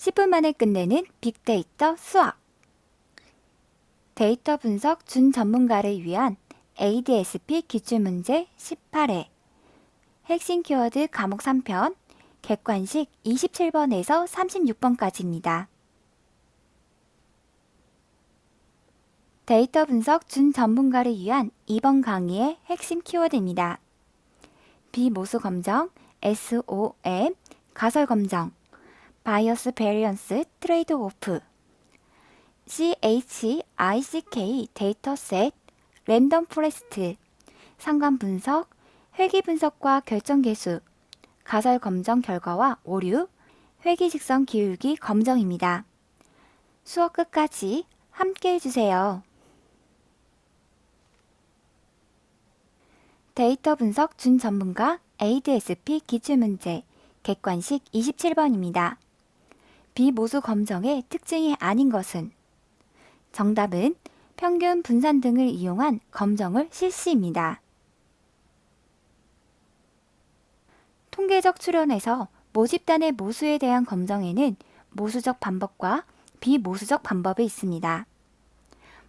10분 만에 끝내는 빅데이터 수학. 데이터 분석 준 전문가를 위한 ADSP 기출문제 18회. 핵심 키워드 과목 3편, 객관식 27번에서 36번까지입니다. 데이터 분석 준 전문가를 위한 이번 강의의 핵심 키워드입니다. 비모수 검정, SOM, 가설 검정, 바이어스 베리언스 트레이드 오프, CHICK 데이터셋, 랜덤 포레스트, 상관 분석, 회귀 분석과 결정 계수, 가설 검정 결과와 오류, 회귀 직선 기울기 검정입니다. 수업 끝까지 함께 해주세요. 데이터 분석 준 전문가 ADSP 기출문제 객관식 27번입니다. 비모수 검정의 특징이 아닌 것은? 정답은 평균 분산 등을 이용한 검정을 실시입니다. 통계적 추론에서 모집단의 모수에 대한 검정에는 모수적 방법과 비모수적 방법이 있습니다.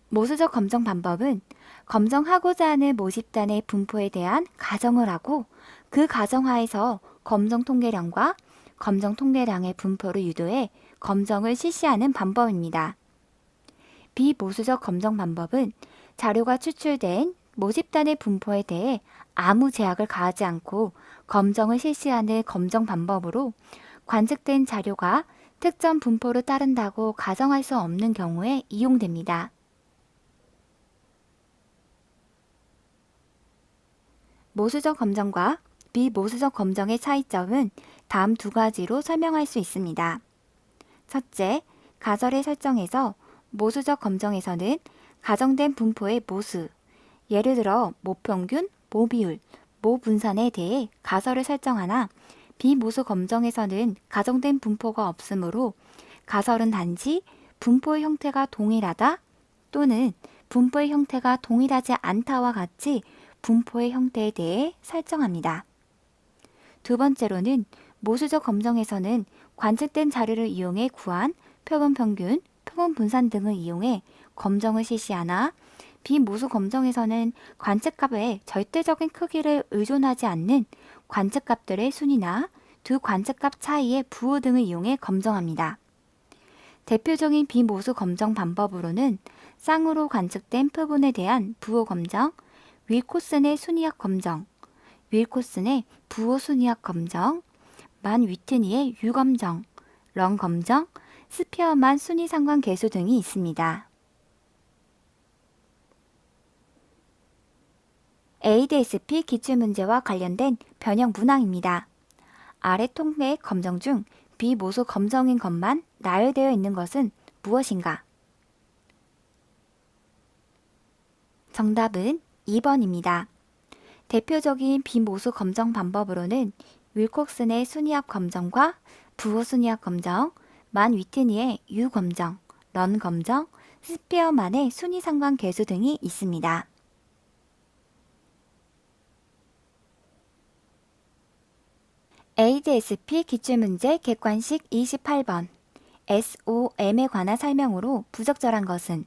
모수적 검정 방법은 검정하고자 하는 모집단의 분포에 대한 가정을 하고 그 가정하에서 검정 통계량과 검정 통계량의 분포를 유도해 검정을 실시하는 방법입니다. 비모수적 검정 방법은 자료가 추출된 모집단의 분포에 대해 아무 제약을 가하지 않고 검정을 실시하는 검정 방법으로 관측된 자료가 특정 분포를 따른다고 가정할 수 없는 경우에 이용됩니다. 모수적 검정과 비모수적 검정의 차이점은 다음 두 가지로 설명할 수 있습니다. 첫째, 가설의 설정에서 모수적 검정에서는 가정된 분포의 모수, 예를 들어 모평균, 모비율, 모분산에 대해 가설을 설정하나 비모수 검정에서는 가정된 분포가 없으므로 가설은 단지 분포의 형태가 동일하다 또는 분포의 형태가 동일하지 않다와 같이 분포의 형태에 대해 설정합니다. 두 번째로는 모수적 검정에서는 관측된 자료를 이용해 구한 표본 평균, 표본 분산 등을 이용해 검정을 실시하나 비모수 검정에서는 관측값의 절대적인 크기를 의존하지 않는 관측값들의 순위나 두 관측값 차이의 부호 등을 이용해 검정합니다. 대표적인 비모수 검정 방법으로는 쌍으로 관측된 표본에 대한 부호 검정, 윌코슨의 순위학 검정, 윌코슨의 부호 순위학 검정, 만 위트니의 유 검정, 런 검정, 스피어만 순위 상관 계수 등이 있습니다. ADSP 기출문제와 관련된 변형 문항입니다. 아래 통계 검정 중 비모수 검정인 것만 나열되어 있는 것은 무엇인가? 정답은 2번입니다. 대표적인 비모수 검정 방법으로는 윌콕슨의 순위학 검정과 부호 순위학 검정, 만 위트니의 유 검정, 런 검정, 스피어만의 순위 상관 계수 등이 있습니다. ADSP 기출문제 객관식 28번 SOM에 관한 설명으로 부적절한 것은?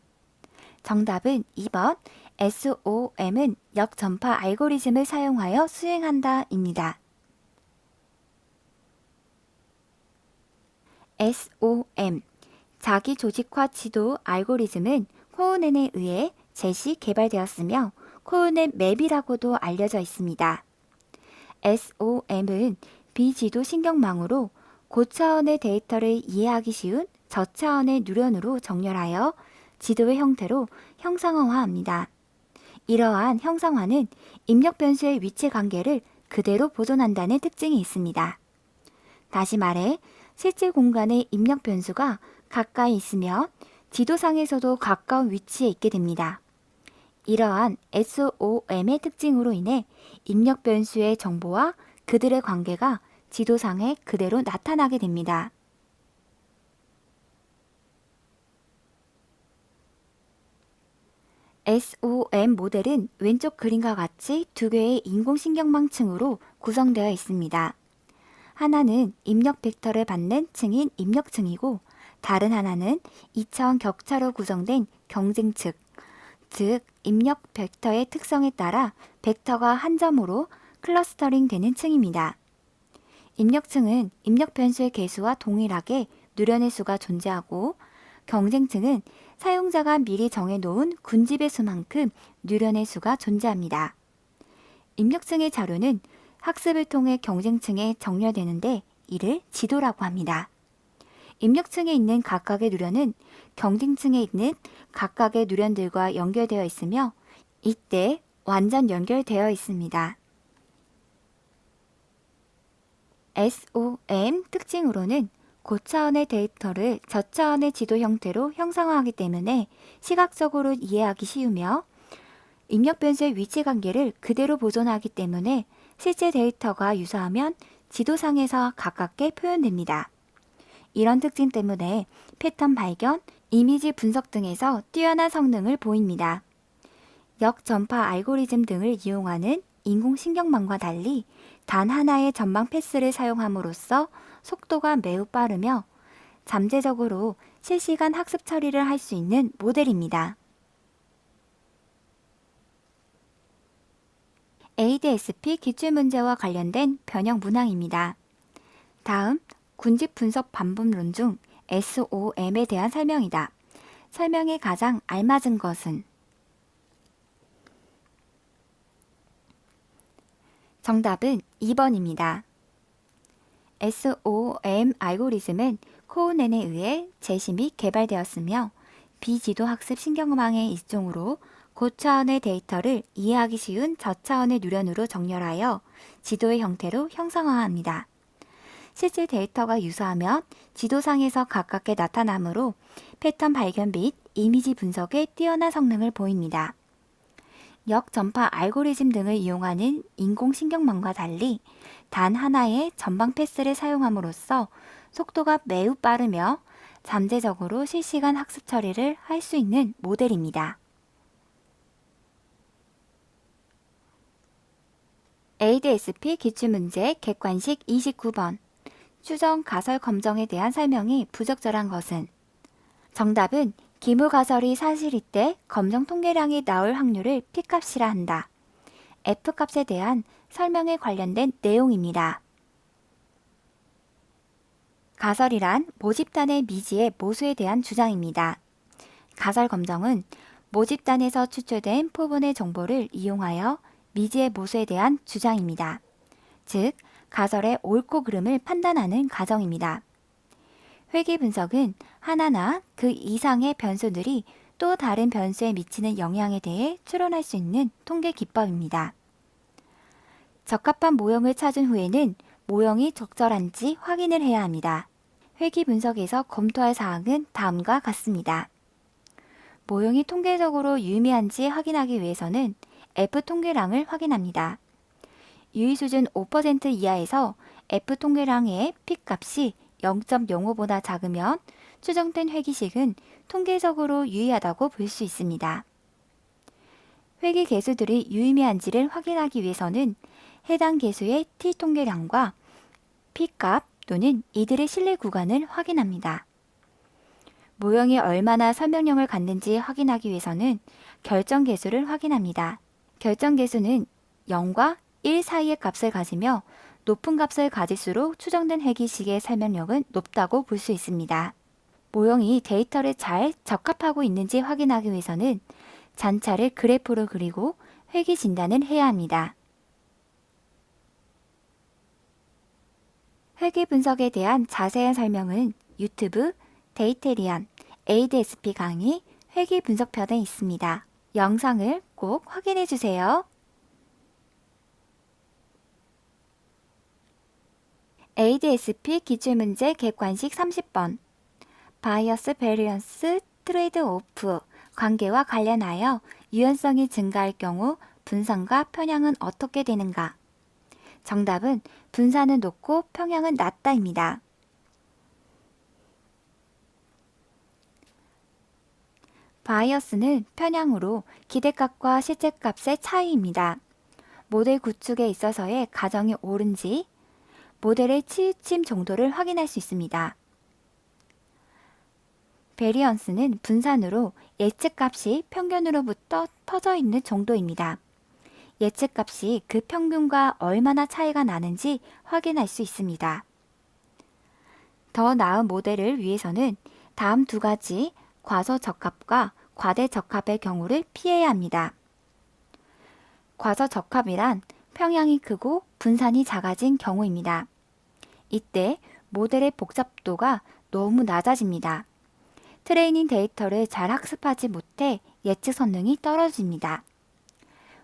정답은 2번 SOM은 역전파 알고리즘을 사용하여 수행한다 입니다. SOM 자기조직화 지도 알고리즘은 코우넨에 의해 제시 개발되었으며 코우넨 맵이라고도 알려져 있습니다. SOM은 비지도 신경망으로 고차원의 데이터를 이해하기 쉬운 저차원의 뉴런으로 정렬하여 지도의 형태로 형상화합니다. 이러한 형상화는 입력 변수의 위치 관계를 그대로 보존한다는 특징이 있습니다. 다시 말해 실제 공간의 입력 변수가 가까이 있으면 지도상에서도 가까운 위치에 있게 됩니다. 이러한 SOM의 특징으로 인해 입력 변수의 정보와 그들의 관계가 지도상에 그대로 나타나게 됩니다. SOM 모델은 왼쪽 그림과 같이 두 개의 인공신경망층으로 구성되어 있습니다. 하나는 입력 벡터를 받는 층인 입력층이고 다른 하나는 이차원 격차로 구성된 경쟁측, 즉 입력 벡터의 특성에 따라 벡터가 한 점으로 클러스터링 되는 층입니다. 입력층은 입력 변수의 개수와 동일하게 누려낼 수가 존재하고 경쟁층은 사용자가 미리 정해놓은 군집의 수만큼 누려낼 수가 존재합니다. 입력층의 자료는 학습을 통해 경쟁층에 정렬되는데 이를 지도라고 합니다. 입력층에 있는 각각의 누련은 경쟁층에 있는 각각의 누련들과 연결되어 있으며 이때 완전 연결되어 있습니다. SOM 특징으로는 고차원의 데이터를 저차원의 지도 형태로 형상화하기 때문에 시각적으로 이해하기 쉬우며 입력 변수의 위치 관계를 그대로 보존하기 때문에 실제 데이터가 유사하면 지도상에서 가깝게 표현됩니다. 이런 특징 때문에 패턴 발견, 이미지 분석 등에서 뛰어난 성능을 보입니다. 역전파 알고리즘 등을 이용하는 인공신경망과 달리 단 하나의 전방 패스를 사용함으로써 속도가 매우 빠르며 잠재적으로 실시간 학습 처리를 할 수 있는 모델입니다. ADSP 기출문제와 관련된 변형 문항입니다. 다음 군집 분석 반복론 중 SOM에 대한 설명이다. 설명에 가장 알맞은 것은 정답은 2번입니다. SOM 알고리즘은 코우넨에 의해 제시 및 개발되었으며 비지도학습 신경망의 일종으로 고차원의 데이터를 이해하기 쉬운 저차원의 누련으로 정렬하여 지도의 형태로 형상화합니다. 실제 데이터가 유사하면 지도상에서 가깝게 나타나므로 패턴 발견 및 이미지 분석에 뛰어난 성능을 보입니다. 역전파 알고리즘 등을 이용하는 인공신경망과 달리 단 하나의 전방 패스를 사용함으로써 속도가 매우 빠르며 잠재적으로 실시간 학습 처리를 할 수 있는 모델입니다. ADSP 기출문제 객관식 29번 추정 가설 검정에 대한 설명이 부적절한 것은 정답은 기무 가설이 사실일 때 검정 통계량이 나올 확률을 P값이라 한다. F값에 대한 설명에 관련된 내용입니다. 가설이란 모집단의 미지의 모수에 대한 주장입니다. 가설 검정은 모집단에서 추출된 표본의 정보를 이용하여 미지의 모수에 대한 주장입니다. 즉, 가설의 옳고 그름을 판단하는 과정입니다. 회귀 분석은 하나나 그 이상의 변수들이 또 다른 변수에 미치는 영향에 대해 추론할 수 있는 통계 기법입니다. 적합한 모형을 찾은 후에는 모형이 적절한지 확인을 해야 합니다. 회귀 분석에서 검토할 사항은 다음과 같습니다. 모형이 통계적으로 유의미한지 확인하기 위해서는 F통계량을 확인합니다. 유의수준 5% 이하에서 F통계량의 P값이 0.05보다 작으면 추정된 회귀식은 통계적으로 유의하다고 볼 수 있습니다. 회귀 개수들이 유의미한지를 확인하기 위해서는 해당 개수의 T통계량과 P값 또는 이들의 신뢰 구간을 확인합니다. 모형이 얼마나 설명력을 갖는지 확인하기 위해서는 결정 개수를 확인합니다. 결정 개수는 0과 1 사이의 값을 가지며 높은 값을 가질수록 추정된 회귀식의 설명력은 높다고 볼 수 있습니다. 모형이 데이터를 잘 적합하고 있는지 확인하기 위해서는 잔차를 그래프로 그리고 회귀 진단을 해야 합니다. 회귀 분석에 대한 자세한 설명은 유튜브 데이테리안 ADSP 강의 회귀 분석편에 있습니다. 영상을 꼭 확인해 주세요. ADSP 기출문제 객관식 30번 바이어스 베리언스 트레이드 오프 관계와 관련하여 유연성이 증가할 경우 분산과 편향은 어떻게 되는가? 정답은 분산은 높고 평양은 낮다입니다. 바이어스는 편향으로 기대값과 실제값의 차이입니다. 모델 구축에 있어서의 가정이 옳은지, 모델의 치우침 정도를 확인할 수 있습니다. 베리언스는 분산으로 예측값이 평균으로부터 퍼져 있는 정도입니다. 예측값이 그 평균과 얼마나 차이가 나는지 확인할 수 있습니다. 더 나은 모델을 위해서는 다음 두 가지 과소적합과 과대적합의 경우를 피해야 합니다. 과소적합이란 평양이 크고 분산이 작아진 경우입니다. 이때 모델의 복잡도가 너무 낮아집니다. 트레이닝 데이터를 잘 학습하지 못해 예측 성능이 떨어집니다.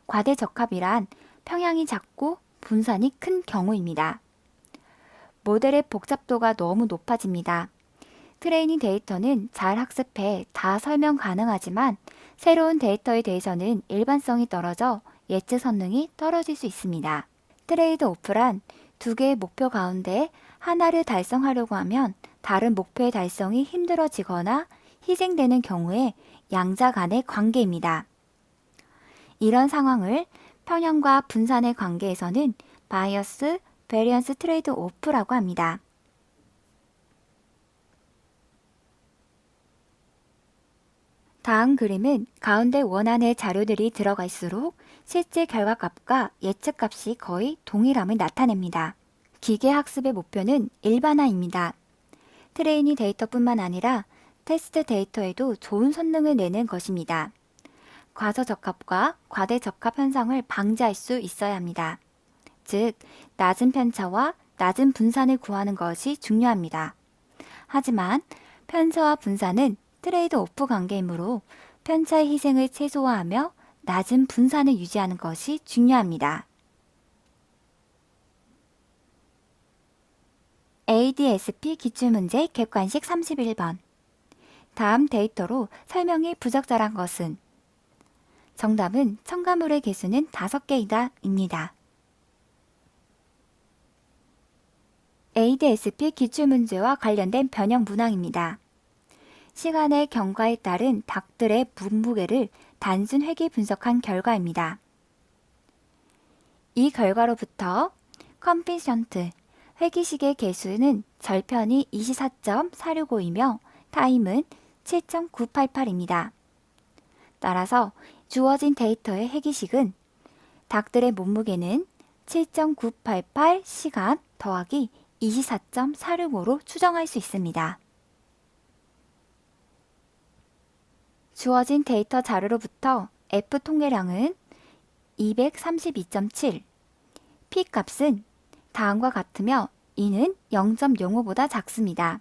과대적합이란 평양이 작고 분산이 큰 경우입니다. 모델의 복잡도가 너무 높아집니다. 트레이닝 데이터는 잘 학습해 다 설명 가능하지만 새로운 데이터에 대해서는 일반성이 떨어져 예측 성능이 떨어질 수 있습니다. 트레이드 오프란 두 개의 목표 가운데 하나를 달성하려고 하면 다른 목표의 달성이 힘들어지거나 희생되는 경우에 양자 간의 관계입니다. 이런 상황을 평형과 분산의 관계에서는 바이어스, 베리언스 트레이드 오프라고 합니다. 다음 그림은 가운데 원안의 자료들이 들어갈수록 실제 결과값과 예측값이 거의 동일함을 나타냅니다. 기계학습의 목표는 일반화입니다. 트레이닝 데이터뿐만 아니라 테스트 데이터에도 좋은 성능을 내는 것입니다. 과소적합과 과대적합 현상을 방지할 수 있어야 합니다. 즉, 낮은 편차와 낮은 분산을 구하는 것이 중요합니다. 하지만 편차와 분산은 트레이드 오프 관계이므로 편차의 희생을 최소화하며 낮은 분산을 유지하는 것이 중요합니다. ADSP 기출문제 객관식 31번. 다음 데이터로 설명이 부적절한 것은? 정답은 첨가물의 개수는 5개이다 입니다. ADSP 기출문제와 관련된 변형 문항입니다. 시간의 경과에 따른 닭들의 몸무게를 단순 회귀 분석한 결과입니다. 이 결과로부터 컴피션트 회귀식의 개수는 절편이 24.465이며 타임은 7.988입니다. 따라서 주어진 데이터의 회귀식은 닭들의 몸무게는 7.988 시간 더하기 24.465로 추정할 수 있습니다. 주어진 데이터 자료로부터 F 통계량은 232.7, P 값은 다음과 같으며 이는 0.05보다 작습니다.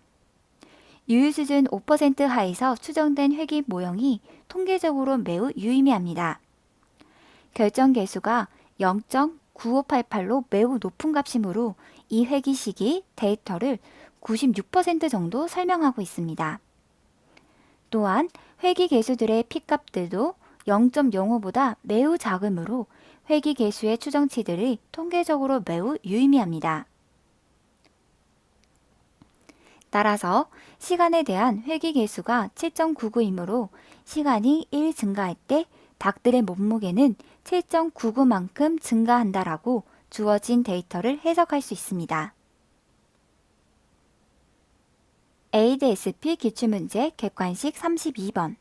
유효 수준 5% 하에서 추정된 회귀 모형이 통계적으로 매우 유의미합니다. 결정 계수가 0.9588로 매우 높은 값이므로 이 회귀식이 데이터를 96% 정도 설명하고 있습니다. 또한 회귀 계수들의 P값들도 0.05보다 매우 작으므로 회귀 계수의 추정치들이 통계적으로 매우 유의미합니다. 따라서 시간에 대한 회귀 계수가 7.99이므로 시간이 1 증가할 때 닭들의 몸무게는 7.99만큼 증가한다라고 주어진 데이터를 해석할 수 있습니다. ADSP 기출문제 객관식 32번.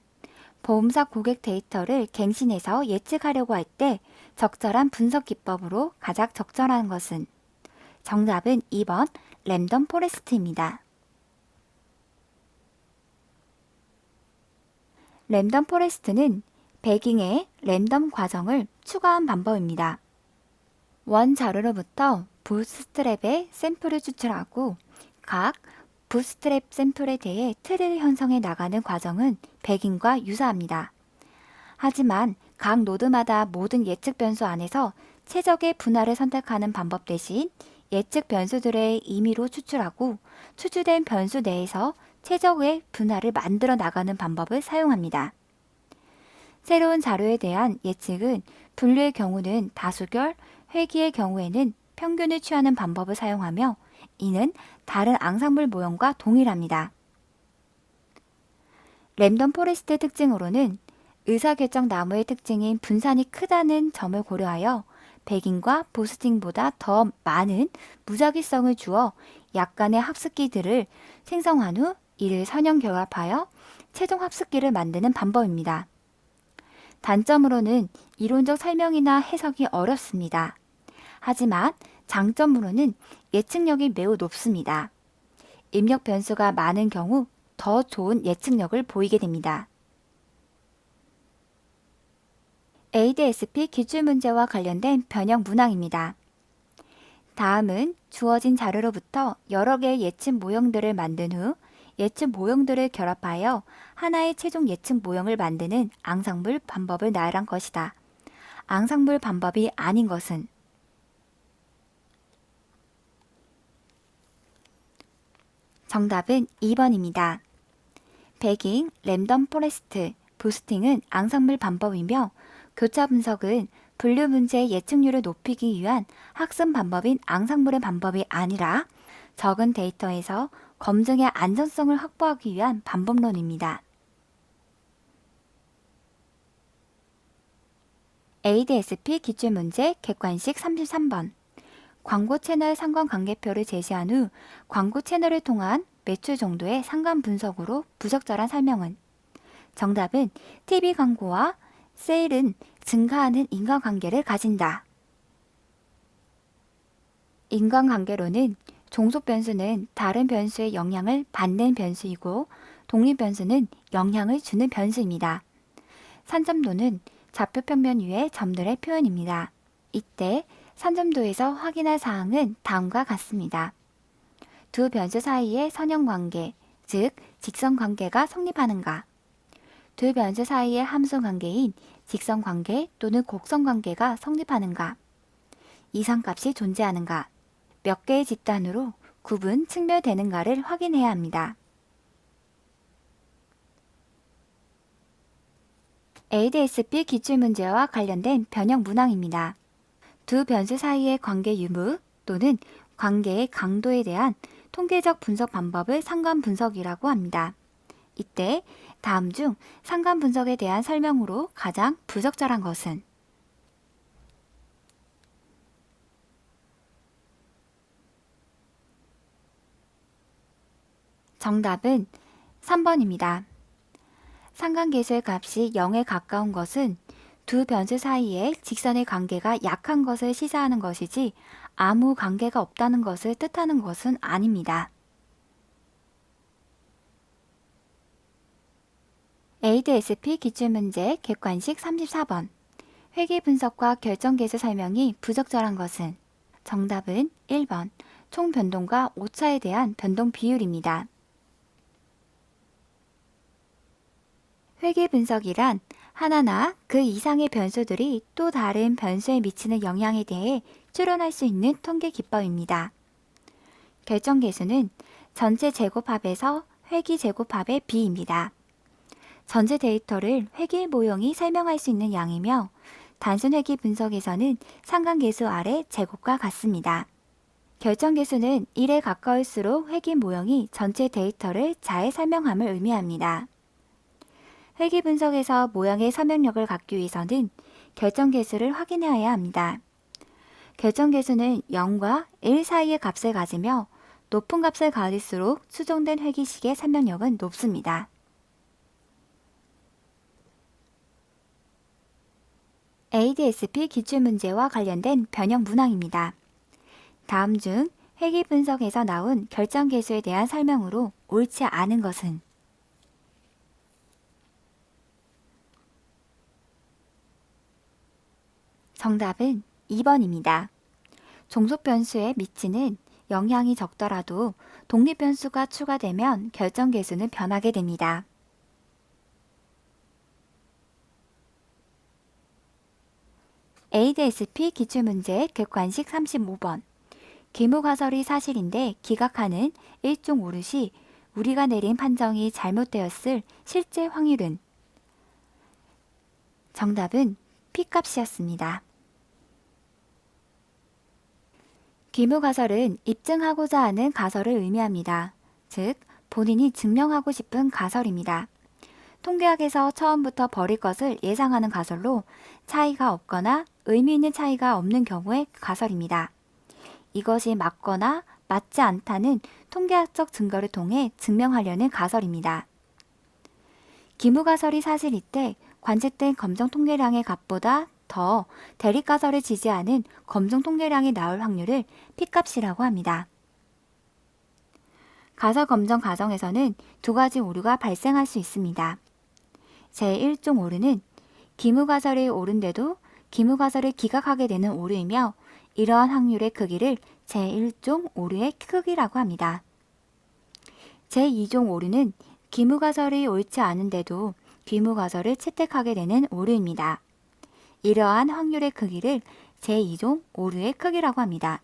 보험사 고객 데이터를 갱신해서 예측하려고 할 때 적절한 분석 기법으로 가장 적절한 것은? 정답은 2번 랜덤 포레스트입니다. 랜덤 포레스트는 배깅의 랜덤 과정을 추가한 방법입니다. 원 자료로부터 부스트랩의 샘플을 추출하고 각 부스트랩 샘플에 대해 틀을 형성해 나가는 과정은 배깅과 유사합니다. 하지만 각 노드마다 모든 예측 변수 안에서 최적의 분할을 선택하는 방법 대신 예측 변수들의 임의로 추출하고 추출된 변수 내에서 최적의 분할을 만들어 나가는 방법을 사용합니다. 새로운 자료에 대한 예측은 분류의 경우는 다수결, 회귀의 경우에는 평균을 취하는 방법을 사용하며 이는 다른 앙상블 모형과 동일합니다. 랜덤 포레스트 특징으로는 의사결정 나무의 특징인 분산이 크다는 점을 고려하여 백인과 보스팅보다 더 많은 무작위성을 주어 약간의 합습기들을 생성한 후 이를 선형 결합하여 최종 합습기를 만드는 방법입니다. 단점으로는 이론적 설명이나 해석이 어렵습니다. 하지만 장점으로는 예측력이 매우 높습니다. 입력 변수가 많은 경우 더 좋은 예측력을 보이게 됩니다. ADSP 기출문제와 관련된 변형 문항입니다. 다음은 주어진 자료로부터 여러 개의 예측 모형들을 만든 후 예측 모형들을 결합하여 하나의 최종 예측 모형을 만드는 앙상블 방법을 나열한 것이다. 앙상블 방법이 아닌 것은 정답은 2번입니다. 배깅, 랜덤 포레스트, 부스팅은 앙상블 방법이며 교차 분석은 분류 문제의 예측률을 높이기 위한 학습 방법인 앙상블의 방법이 아니라 적은 데이터에서 검증의 안전성을 확보하기 위한 방법론입니다. ADSP 기출문제 객관식 33번. 광고 채널 상관관계표를 제시한 후 광고 채널을 통한 매출 정도의 상관 분석으로 부적절한 설명은 정답은 TV 광고와 세일은 증가하는 인과관계를 가진다. 인과관계로는 종속 변수는 다른 변수의 영향을 받는 변수이고 독립 변수는 영향을 주는 변수입니다. 산점도는 좌표 평면 위의 점들의 표현입니다. 이때 산점도에서 확인할 사항은 다음과 같습니다. 두 변수 사이의 선형관계, 즉 직선관계가 성립하는가. 두 변수 사이의 함수관계인 직선관계 또는 곡선관계가 성립하는가. 이상값이 존재하는가. 몇 개의 집단으로 구분, 측멸되는가를 확인해야 합니다. ADSP 기출문제와 관련된 변형 문항입니다. 두 변수 사이의 관계 유무 또는 관계의 강도에 대한 통계적 분석 방법을 상관 분석이라고 합니다. 이때 다음 중 상관 분석에 대한 설명으로 가장 부적절한 것은 정답은 3번입니다. 상관계수의 값이 0에 가까운 것은 두 변수 사이의 직선의 관계가 약한 것을 시사하는 것이지 아무 관계가 없다는 것을 뜻하는 것은 아닙니다. ADSP 기출문제 객관식 34번. 회계 분석과 결정계수 설명이 부적절한 것은 정답은 1번 총 변동과 오차에 대한 변동 비율입니다. 회계 분석이란 하나나 그 이상의 변수들이 또 다른 변수에 미치는 영향에 대해 추론할 수 있는 통계 기법입니다. 결정계수는 전체 제곱합에서 회기 제곱합의 비입니다. 전체 데이터를 회계 모형이 설명할 수 있는 양이며 단순 회기 분석에서는 상관계수 아래 제곱과 같습니다. 결정계수는 1에 가까울수록 회기 모형이 전체 데이터를 잘 설명함을 의미합니다. 회기 분석에서 모형의 설명력을 갖기 위해서는 결정계수를 확인해야 합니다. 결정계수는 0과 1 사이의 값을 가지며 높은 값을 가질수록 수정된 회기식의 설명력은 높습니다. ADSP 기출문제와 관련된 변형 문항입니다. 다음 중 회기 분석에서 나온 결정계수에 대한 설명으로 옳지 않은 것은 정답은 2번입니다. 종속 변수에 미치는 영향이 적더라도 독립 변수가 추가되면 결정계수는 변하게 됩니다. ADSP 기출문제 객관식 35번. 기무가설이 사실인데 기각하는 일종 오롯이 우리가 내린 판정이 잘못되었을 실제 확률은 정답은 P값이었습니다. 기무가설은 입증하고자 하는 가설을 의미합니다. 즉, 본인이 증명하고 싶은 가설입니다. 통계학에서 처음부터 버릴 것을 예상하는 가설로 차이가 없거나 의미 있는 차이가 없는 경우의 가설입니다. 이것이 맞거나 맞지 않다는 통계학적 증거를 통해 증명하려는 가설입니다. 기무가설이 사실일 때 관측된 검정 통계량의 값보다 더 대립가설을 지지하는 검정 통계량이 나올 확률을 P값이라고 합니다. 가설 검정 과정에서는 두 가지 오류가 발생할 수 있습니다. 제1종 오류는 기무가설이 옳은데도 기무가설을 기각하게 되는 오류이며 이러한 확률의 크기를 제1종 오류의 크기라고 합니다. 제2종 오류는 기무가설이 옳지 않은데도 기무가설을 채택하게 되는 오류입니다. 이러한 확률의 크기를 제2종 오류의 크기라고 합니다.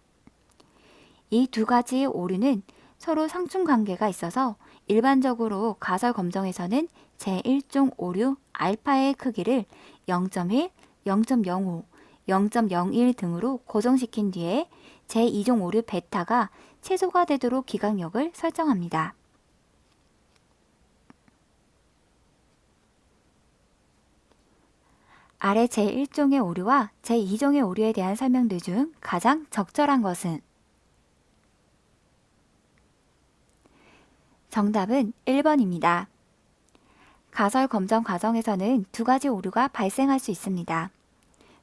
이 두 가지 오류는 서로 상충관계가 있어서 일반적으로 가설 검정에서는 제1종 오류 알파의 크기를 0.1, 0.05, 0.01 등으로 고정시킨 뒤에 제2종 오류 베타가 최소가 되도록 기각력을 설정합니다. 아래 제1종의 오류와 제2종의 오류에 대한 설명들 중 가장 적절한 것은? 정답은 1번입니다. 가설 검정 과정에서는 두 가지 오류가 발생할 수 있습니다.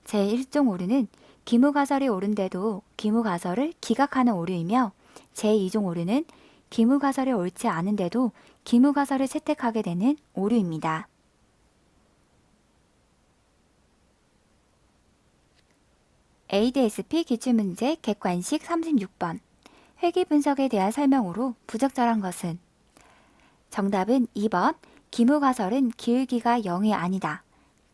제1종 오류는 기무가설이 옳은데도 기무가설을 기각하는 오류이며 제2종 오류는 기무가설이 옳지 않은데도 기무가설을 채택하게 되는 오류입니다. ADSP 기출문제 객관식 36번 회귀 분석에 대한 설명으로 부적절한 것은? 정답은 2번 기무가설은 기울기가 0이 아니다.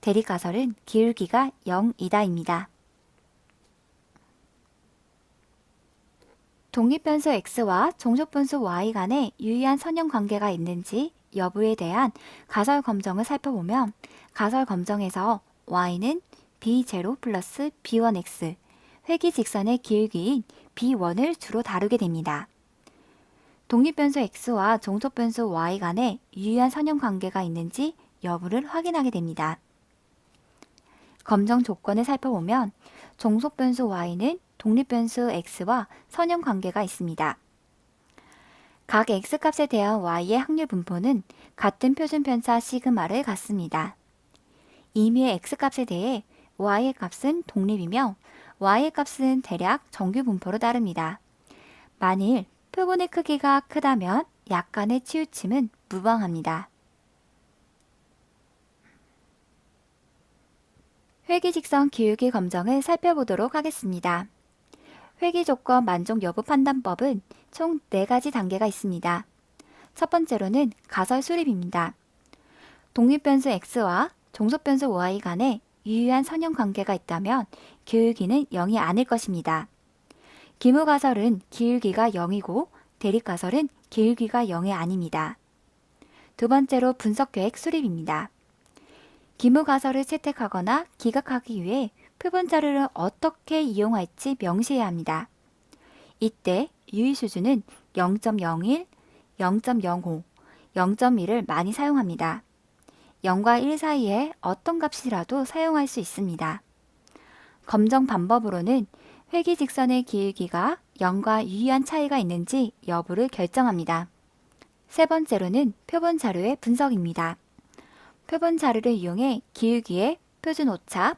대립가설은 기울기가 0이다입니다. 독립변수 x와 종속변수 y 간에 유의한 선형관계가 있는지 여부에 대한 가설 검정을 살펴보면 가설 검정에서 y는 b0 플러스 b1x 회귀 직선의 기울기인 b1을 주로 다루게 됩니다. 독립변수 x와 종속변수 y 간에 유의한 선형관계가 있는지 여부를 확인하게 됩니다. 검정 조건을 살펴보면 종속변수 y는 독립변수 x와 선형관계가 있습니다. 각 x값에 대한 y의 확률 분포는 같은 표준편차 시그마를 갖습니다. 임의의 x값에 대해 y의 값은 독립이며 y의 값은 대략 정규 분포로 따릅니다. 만일 표본의 크기가 크다면 약간의 치우침은 무방합니다. 회귀직선 기울기 검정을 살펴보도록 하겠습니다. 회귀조건 만족 여부 판단법은 총 4가지 단계가 있습니다. 첫 번째로는 가설 수립입니다. 독립변수 x와 종속변수 y 간에 유의한 선형관계가 있다면 기울기는 0이 아닐 것입니다. 기무가설은 기울기가 0이고 대립가설은 기울기가 0이 아닙니다. 두 번째로 분석계획 수립입니다. 기무가설을 채택하거나 기각하기 위해 표본 자료를 어떻게 이용할지 명시해야 합니다. 이때 유의 수준은 0.01, 0.05, 0.1을 많이 사용합니다. 0과 1 사이에 어떤 값이라도 사용할 수 있습니다. 검정 방법으로는 회귀 직선의 기울기가 0과 유의한 차이가 있는지 여부를 결정합니다. 세 번째로는 표본 자료의 분석입니다. 표본 자료를 이용해 기울기의 표준 오차,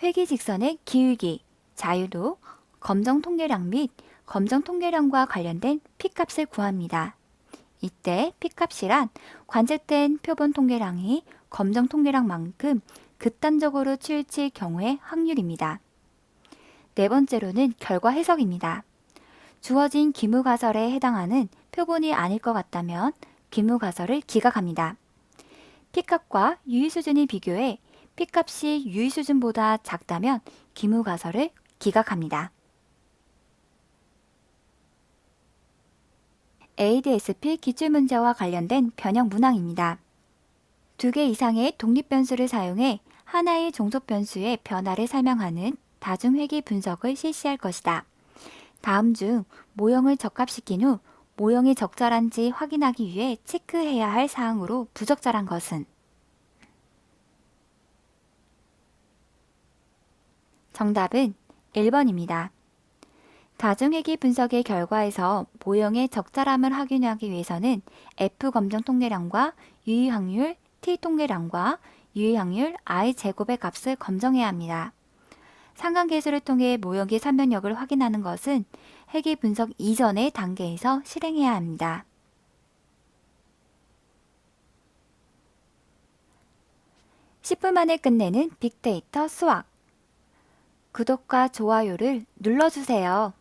회귀 직선의 기울기, 자유도, 검정 통계량 및 검정 통계량과 관련된 P값을 구합니다. 이때 P값이란 관측된 표본 통계량이 검정 통계량만큼 극단적으로 치우칠 경우의 확률입니다. 네 번째로는 결과 해석입니다. 주어진 기무가설에 해당하는 표본이 아닐 것 같다면 기무가설을 기각합니다. P값과 유의수준을 비교해 P값이 유의수준보다 작다면 기무가설을 기각합니다. ADSP 기출문제와 관련된 변형 문항입니다. 2개 이상의 독립변수를 사용해 하나의 종속변수의 변화를 설명하는 다중회귀 분석을 실시할 것이다. 다음 중 모형을 적합시킨 후 모형이 적절한지 확인하기 위해 체크해야 할 사항으로 부적절한 것은? 정답은 1번입니다. 다중회귀 분석의 결과에서 모형의 적절함을 확인하기 위해서는 F 검정 통계량과 유의확률 T 통계량과 유의확률 I 제곱의 값을 검정해야 합니다. 상관계수를 통해 모형의 설명력을 확인하는 것은 회귀 분석 이전의 단계에서 실행해야 합니다. 10분 만에 끝내는 빅데이터 수학. 구독과 좋아요를 눌러주세요.